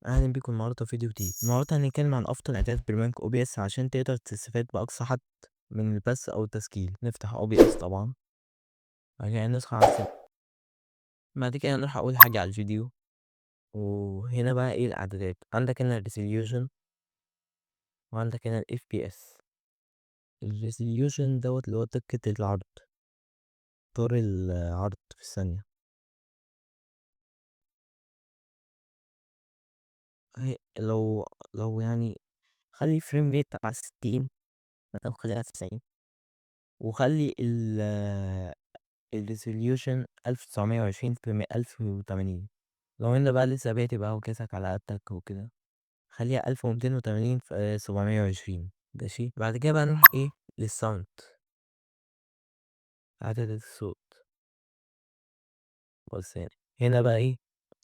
أهلا بيكم النهاردة في فيديو جديد. النهاردة هنتكلم عن أفضل إعدادات برنامج OBS عشان تقدر تستفاد بأقصى حد من البث أو التسجيل. نفتح OBS طبعا، بعد كده ندخل على بعد كده نروح أول حاجة على الفيديو. وهنا بقى إيه الإعدادات؟ عندك هنا الريزوليوشن، وعندك هنا ال FPS. الريزوليوشن دوت اللي هو دقة العرض، طور العرض في الثانية. لو يعني خلي فريم ريت على 60 أو خليها 90، وخلي الريزوليوشن 1920 في 1080. لو انت بقى لسه بادئ بقى وكاسك على قدك وكده، خليها 1280 في 720. ماشي، بعد كده بقى نروح ايه للساوند، عدد الصوت. بص هنا بقى ايه،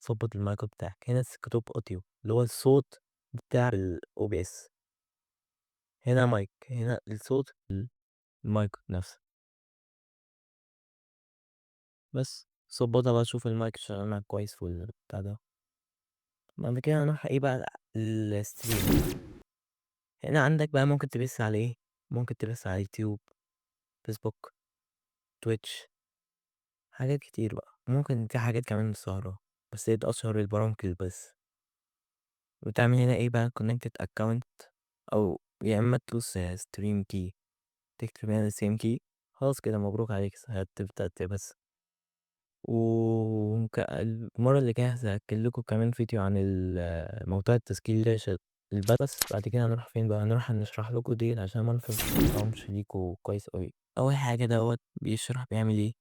ظبط المايك بتاعك. هنا سكتوب اوديو اللي هو الصوت بتاع الاو بي اس. هنا مايك، هنا الصوت المايك نفسه. بس ظبطها بقى، شوف المايك شغال معاك كويس في البتاع ده. بعد كده هنروح ايه بقى الستريم. هنا عندك بقى ممكن تبث على ايه، ممكن تبث على يوتيوب، فيسبوك، تويتش، حاجات كتير بقى. ممكن في حاجات كمان السهرة، بس هي دي اشهر البرامج بس. وتعمل هنا ايه بقى connected account، او يا اما تدوس ستريم كي، تكتب هنا السيم كي. خلاص كده مبروك عليك، هتبدأ تبث. المرة اللي جاية هسجل لكم كمان فيديو عن موضوع التسجيل ده البث. بعد كده هنروح فين بقى، هنروح نشرح لكم دي عشان ما نفهمش ليكوا كويس اوي. اول حاجة دوت بيشرح بيعمل ايه.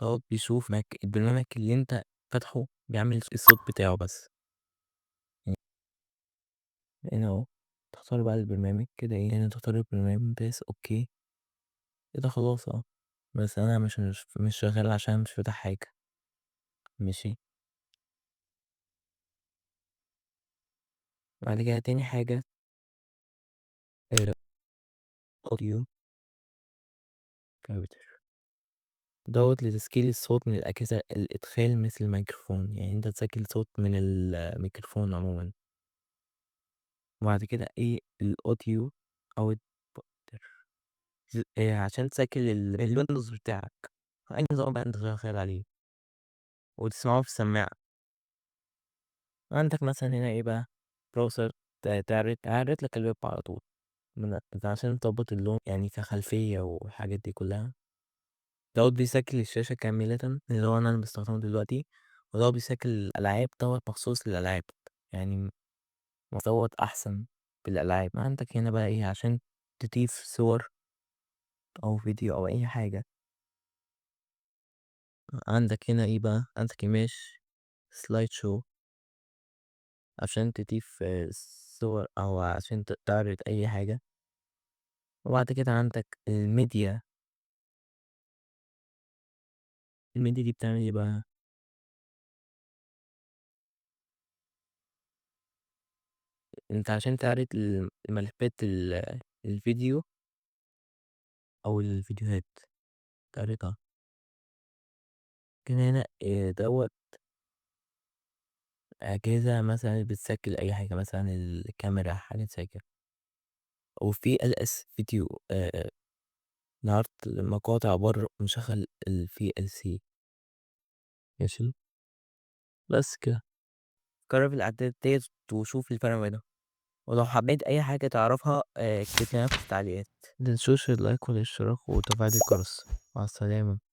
دوت بيشوف البرنامج اللي انت فاتحه بيعمل الصوت بتاعه بس. هنا اهو تختار بقى البرنامج كده، ايه هنا تختار البرنامج بس. اوكي كده خلاص بس انا مش شغال عشان مش فاتح حاجة. ماشي، بعد كده تاني حاجة اوديو كابتشر، دوت لتسجيل الصوت من الأجهزة الإدخال مثل الميكروفون. يعني انت تسجل صوت من الميكروفون عموما. وبعد كده ايه الأوديو أو إيه عشان تسجل الويندوز بتاعك، أي نظام بقى انت شغال عليه، وتسمعه في السماعة. عندك مثلا هنا ايه بقى براوسر، تعرض لك الويب على طول عشان تظبط اللون يعني كخلفية والحاجات دي كلها. دوت بيسجل الشاشة كاملة اللي هو أنا بستخدمه دلوقتي. وده بيسجل الألعاب دوت مخصوص للألعاب، يعني مصوت أحسن بالألعاب. عندك هنا بقى إيه عشان تضيف صور أو فيديو أو أي حاجة. عندك هنا إيه بقى، عندك إيماج سلايد شو عشان تضيف صور أو عشان تعرض أي حاجة. وبعد كده عندك الميديا. الميديا دي بتعمل إيه بقى، أنت عشان تعرض الملفات الفيديو أو الفيديوهات تعرضها. كان هنا دوت أجهزة مثلا بتسجل أي حاجة، مثلا الكاميرا حاجة زي كده. وفي LS فيديو لعرض مقاطع بره مشغل VLC. ماشي، بس كده جرب الإعدادات ديت وشوف الفرق بينهم. ولو حبيت أي حاجة تعرفها اكتب لنا في التعليقات. متنسوش اللايك والاشتراك وتفعيل الجرس. مع السلامة.